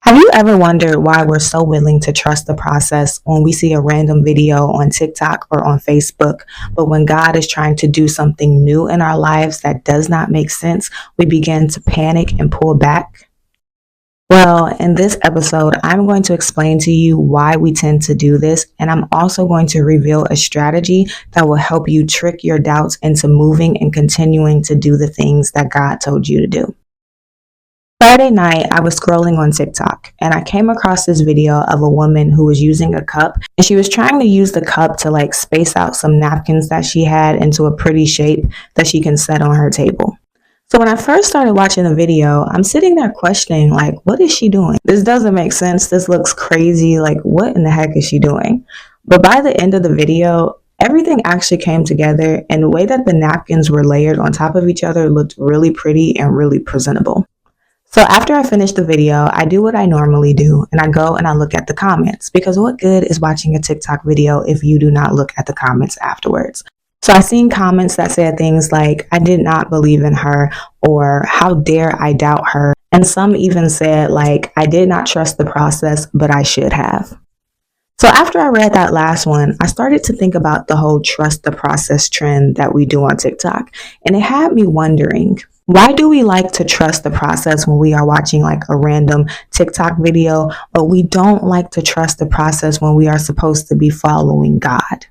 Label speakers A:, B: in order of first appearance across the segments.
A: Have you ever wondered why we're so willing to trust the process when we see a random video on TikTok or on Facebook, but when God is trying to do something new in our lives that does not make sense, we begin to panic and pull back? Well, in this episode, I'm going to explain to you why we tend to do this, and I'm also going to reveal a strategy that will help you trick your doubts into moving and continuing to do the things that God told you to do. Friday night, I was scrolling on TikTok and I came across this video of a woman who was using a cup, and she was trying to use the cup to space out some napkins that she had into a pretty shape that she can set on her table. So when I first started watching the video, I'm sitting there questioning, what is she doing? This doesn't make sense. This looks crazy. What in the heck is she doing? But by the end of the video, everything actually came together, and the way that the napkins were layered on top of each other looked really pretty and really presentable. So after I finish the video, I do what I normally do, and I go and I look at the comments, because what good is watching a TikTok video if you do not look at the comments afterwards? So I seen comments that said things like, "I did not believe in her," or "How dare I doubt her?" And some even said "I did not trust the process, but I should have." So after I read that last one, I started to think about the whole trust the process trend that we do on TikTok. And it had me wondering, why do we like to trust the process when we are watching a random TikTok video, but we don't like to trust the process when we are supposed to be following God?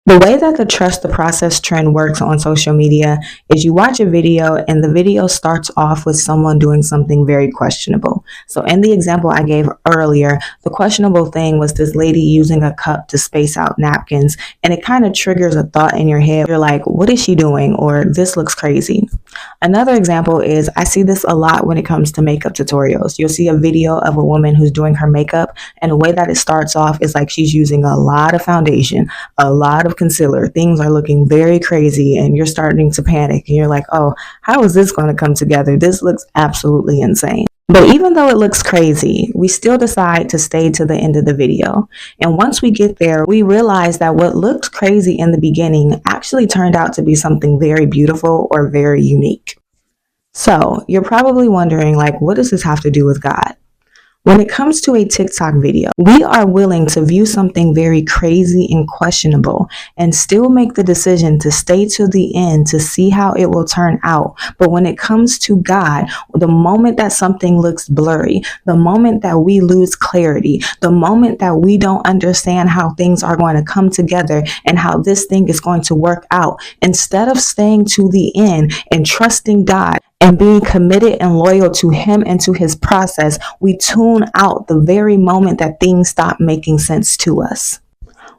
A: The way that the trust the process trend works on social media is you watch a video and the video starts off with someone doing something very questionable. So in the example I gave earlier, the questionable thing was this lady using a cup to space out napkins, and it kind of triggers a thought in your head. You're like, what is she doing? Or this looks crazy. Another example is, I see this a lot when it comes to makeup tutorials. You'll see a video of a woman who's doing her makeup, and the way that it starts off is she's using a lot of foundation, a lot of concealer. Things are looking very crazy, and you're starting to panic, and you're like, oh, how is this going to come together? This looks absolutely insane. But even though it looks crazy, we still decide to stay to the end of the video. And once we get there, we realize that what looked crazy in the beginning actually turned out to be something very beautiful or very unique. So you're probably wondering, what does this have to do with God? When it comes to a TikTok video, we are willing to view something very crazy and questionable and still make the decision to stay to the end to see how it will turn out. But when it comes to God, the moment that something looks blurry, the moment that we lose clarity, the moment that we don't understand how things are going to come together and how this thing is going to work out, instead of staying to the end and trusting God and being committed and loyal to Him and to His process, we tune out the very moment that things stop making sense to us.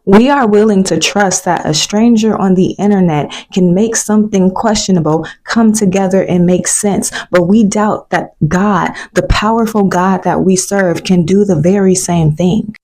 A: We are willing to trust that a stranger on the internet can make something questionable come together and make sense, but we doubt that God, the powerful God that we serve, can do the very same thing.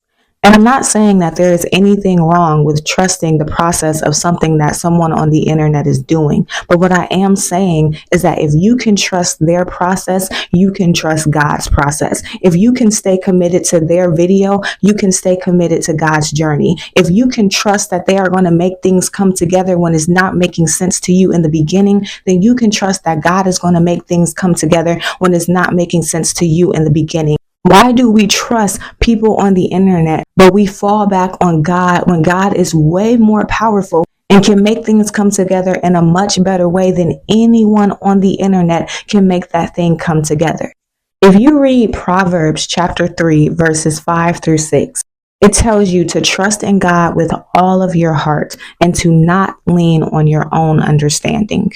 A: And I'm not saying that there is anything wrong with trusting the process of something that someone on the internet is doing. But what I am saying is that if you can trust their process, you can trust God's process. If you can stay committed to their video, you can stay committed to God's journey. If you can trust that they are going to make things come together when it's not making sense to you in the beginning, then you can trust that God is going to make things come together when it's not making sense to you in the beginning. Why do we trust people on the internet, but we fall back on God when God is way more powerful and can make things come together in a much better way than anyone on the internet can make that thing come together? If you read Proverbs chapter 3, verses 5 through 6, it tells you to trust in God with all of your heart and to not lean on your own understanding.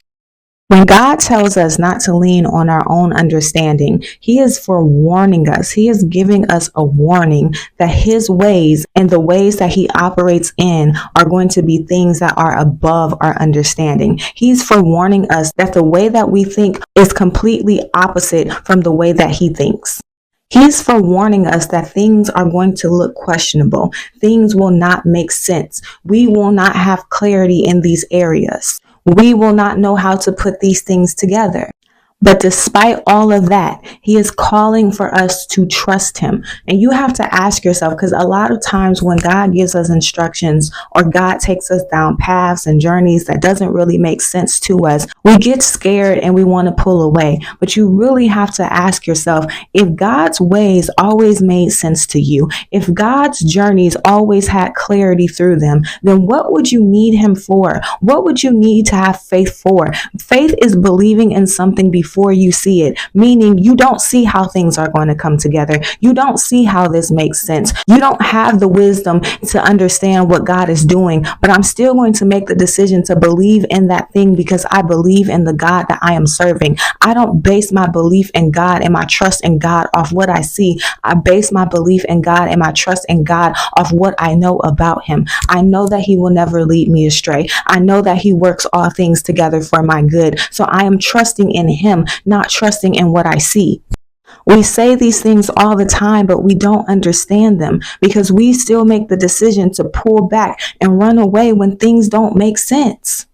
A: When God tells us not to lean on our own understanding, He is forewarning us. He is giving us a warning that His ways and the ways that He operates in are going to be things that are above our understanding. He's forewarning us that the way that we think is completely opposite from the way that He thinks. He's forewarning us that things are going to look questionable. Things will not make sense. We will not have clarity in these areas. We will not know how to put these things together. But despite all of that, he is calling for us to trust him. And you have to ask yourself, because a lot of times when God gives us instructions or God takes us down paths and journeys that doesn't really make sense to us, we get scared and we want to pull away. But you really have to ask yourself, if God's ways always made sense to you, if God's journeys always had clarity through them, then what would you need him for? What would you need to have faith for? Faith is believing in something before you see it, meaning you don't see how things are going to come together. You don't see how this makes sense. You don't have the wisdom to understand what God is doing, but I'm still going to make the decision to believe in that thing because I believe in the God that I am serving. I don't base my belief in God and my trust in God off what I see. I base my belief in God and my trust in God off what I know about him. I know that he will never lead me astray. I know that he works all things together for my good. So I am trusting in him, not trusting in what I see. We say these things all the time, but we don't understand them because we still make the decision to pull back and run away when things don't make sense.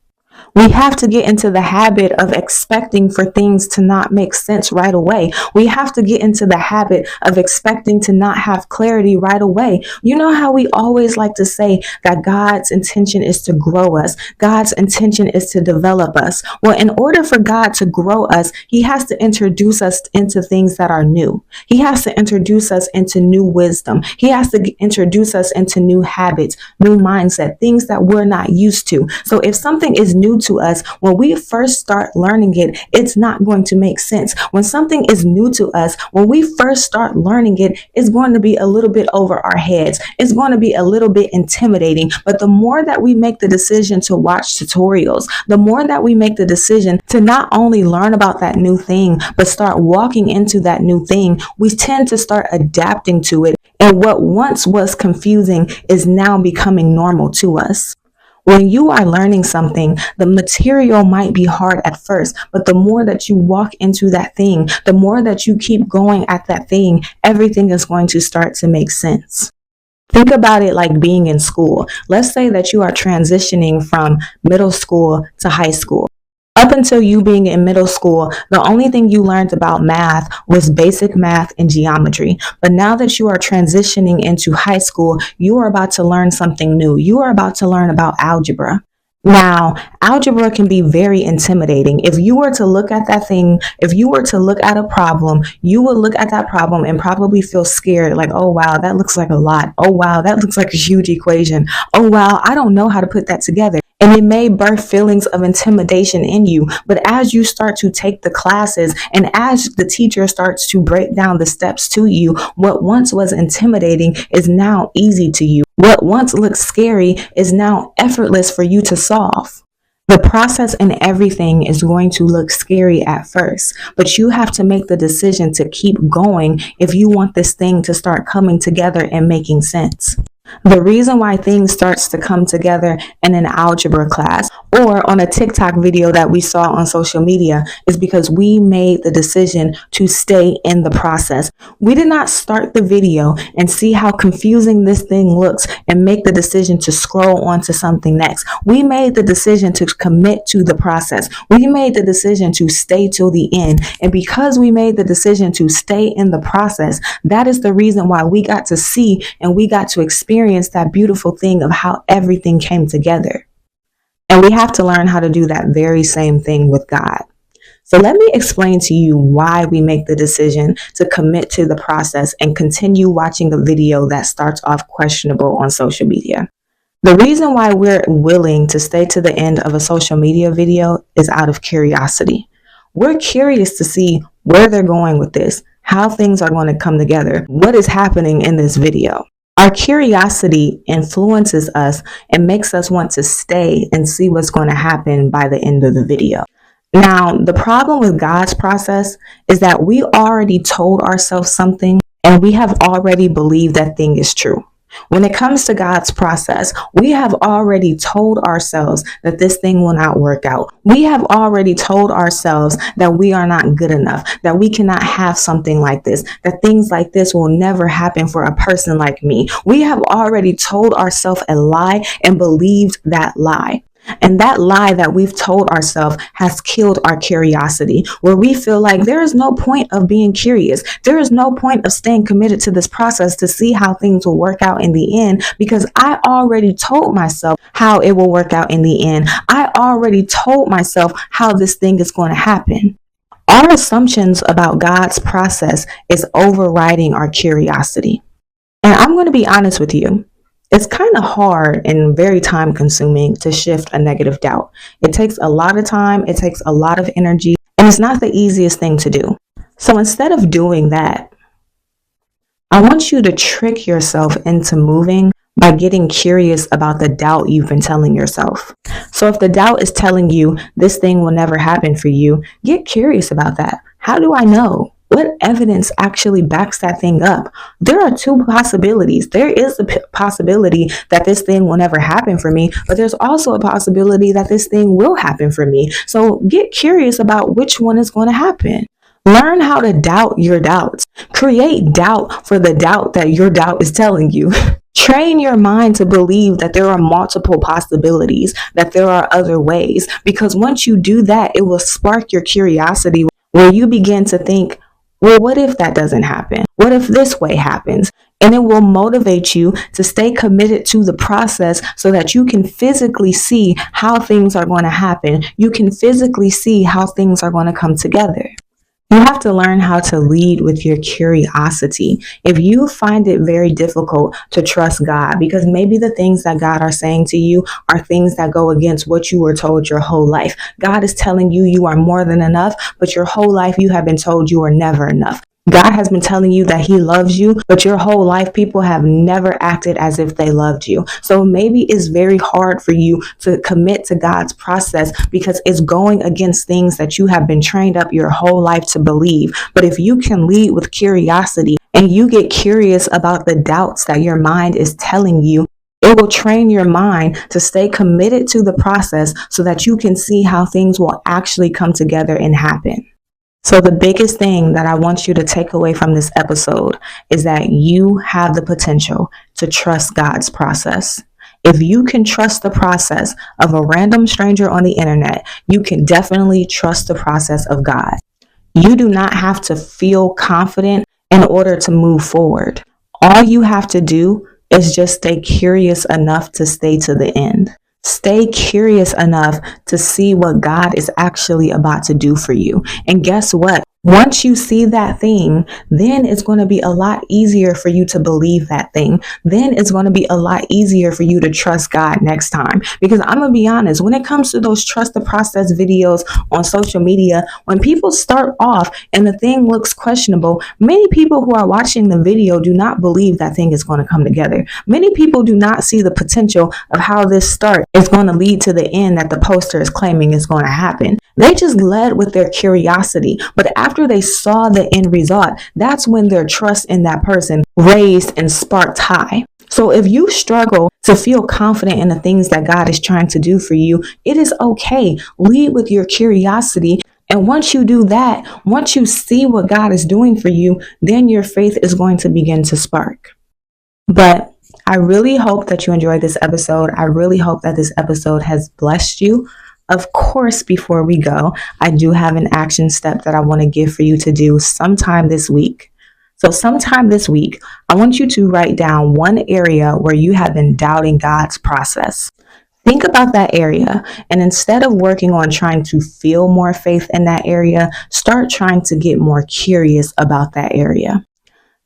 A: We have to get into the habit of expecting for things to not make sense right away. We have to get into the habit of expecting to not have clarity right away. You know how we always like to say that God's intention is to grow us. God's intention is to develop us. Well, in order for God to grow us, he has to introduce us into things that are new. He has to introduce us into new wisdom. He has to introduce us into new habits, new mindset, things that we're not used to. So if something is new to us, when we first start learning it, it's not going to make sense. When something is new to us, when we first start learning it, it's going to be a little bit over our heads. It's going to be a little bit intimidating. But the more that we make the decision to watch tutorials, the more that we make the decision to not only learn about that new thing, but start walking into that new thing, we tend to start adapting to it. And what once was confusing is now becoming normal to us. When you are learning something, the material might be hard at first, but the more that you walk into that thing, the more that you keep going at that thing, everything is going to start to make sense. Think about it like being in school. Let's say that you are transitioning from middle school to high school. Up until you being in middle school, the only thing you learned about math was basic math and geometry. But now that you are transitioning into high school, you are about to learn something new. You are about to learn about algebra. Now, algebra can be very intimidating. If you were to look at that thing, if you were to look at a problem, you would look at that problem and probably feel scared, like, oh, wow, that looks like a lot. Oh, wow, that looks like a huge equation. Oh, wow, I don't know how to put that together. And it may birth feelings of intimidation in you. But as you start to take the classes and as the teacher starts to break down the steps to you, what once was intimidating is now easy to you. What once looked scary is now effortless for you to solve. The process and everything is going to look scary at first, but you have to make the decision to keep going if you want this thing to start coming together and making sense. The reason why things starts to come together in an algebra class or on a TikTok video that we saw on social media is because we made the decision to stay in the process. We did not start the video and see how confusing this thing looks and make the decision to scroll on to something next. We made the decision to commit to the process. We made the decision to stay till the end. And because we made the decision to stay in the process, that is the reason why we got to see and we got to experience that beautiful thing of how everything came together. And we have to learn how to do that very same thing with God. So let me explain to you why we make the decision to commit to the process and continue watching a video that starts off questionable on social media. The reason why we're willing to stay to the end of a social media video is out of curiosity. We're curious to see where they're going with this, how things are going to come together, what is happening in this video. Our curiosity influences us and makes us want to stay and see what's going to happen by the end of the video. Now, the problem with God's process is that we already told ourselves something and we have already believed that thing is true. When it comes to God's process, we have already told ourselves that this thing will not work out. We have already told ourselves that we are not good enough, that we cannot have something like this, that things like this will never happen for a person like me. We have already told ourselves a lie and believed that lie. And that lie that we've told ourselves has killed our curiosity, where we feel like there is no point of being curious. There is no point of staying committed to this process to see how things will work out in the end, because I already told myself how it will work out in the end. I already told myself how this thing is going to happen. Our assumptions about God's process is overriding our curiosity. And I'm going to be honest with you. It's kind of hard and very time consuming to shift a negative doubt. It takes a lot of time, it takes a lot of energy, and it's not the easiest thing to do. So instead of doing that, I want you to trick yourself into moving by getting curious about the doubt you've been telling yourself. So if the doubt is telling you this thing will never happen for you, get curious about that. How do I know? What evidence actually backs that thing up? There are two possibilities. There is a possibility that this thing will never happen for me, but there's also a possibility that this thing will happen for me. So get curious about which one is going to happen. Learn how to doubt your doubts. Create doubt for the doubt that your doubt is telling you. Train your mind to believe that there are multiple possibilities, that there are other ways, because once you do that, it will spark your curiosity where you begin to think, well, what if that doesn't happen? What if this way happens? And it will motivate you to stay committed to the process so that you can physically see how things are going to happen. You can physically see how things are going to come together. You have to learn how to lead with your curiosity. If you find it very difficult to trust God, because maybe the things that God are saying to you are things that go against what you were told your whole life. God is telling you you are more than enough, but your whole life you have been told you are never enough. God has been telling you that he loves you, but your whole life people have never acted as if they loved you. So maybe it's very hard for you to commit to God's process because it's going against things that you have been trained up your whole life to believe. But if you can lead with curiosity and you get curious about the doubts that your mind is telling you, it will train your mind to stay committed to the process so that you can see how things will actually come together and happen. So the biggest thing that I want you to take away from this episode is that you have the potential to trust God's process. If you can trust the process of a random stranger on the internet, you can definitely trust the process of God. You do not have to feel confident in order to move forward. All you have to do is just stay curious enough to stay to the end. Stay curious enough to see what God is actually about to do for you. And guess what? Once you see that thing, then it's going to be a lot easier for you to believe that thing. Then it's going to be a lot easier for you to trust God next time. Because I'm going to be honest, when it comes to those trust the process videos on social media, when people start off and the thing looks questionable, many people who are watching the video do not believe that thing is going to come together. Many people do not see the potential of how this start is going to lead to the end that the poster is claiming is going to happen. They just led with their curiosity, but after they saw the end result, that's when their trust in that person raised and sparked high. So if you struggle to feel confident in the things that God is trying to do for you, it is okay. Lead with your curiosity. And once you do that, once you see what God is doing for you, then your faith is going to begin to spark. But I really hope that you enjoyed this episode. I really hope that this episode has blessed you. Of course, before we go, I do have an action step that I want to give for you to do sometime this week. So sometime this week, I want you to write down one area where you have been doubting God's process. Think about that area, and instead of working on trying to feel more faith in that area, start trying to get more curious about that area.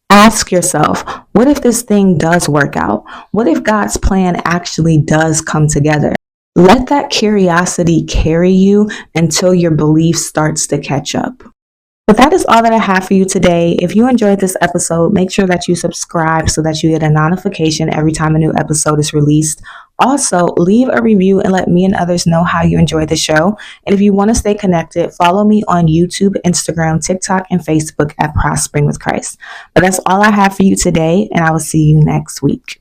A: Ask yourself, what if this thing does work out? What if God's plan actually does come together? Let that curiosity carry you until your belief starts to catch up. But that is all that I have for you today. If you enjoyed this episode, make sure that you subscribe so that you get a notification every time a new episode is released. Also, leave a review and let me and others know how you enjoyed the show. And if you want to stay connected, follow me on YouTube, Instagram, TikTok, and Facebook at Prospering with Christ. But that's all I have for you today, and I will see you next week.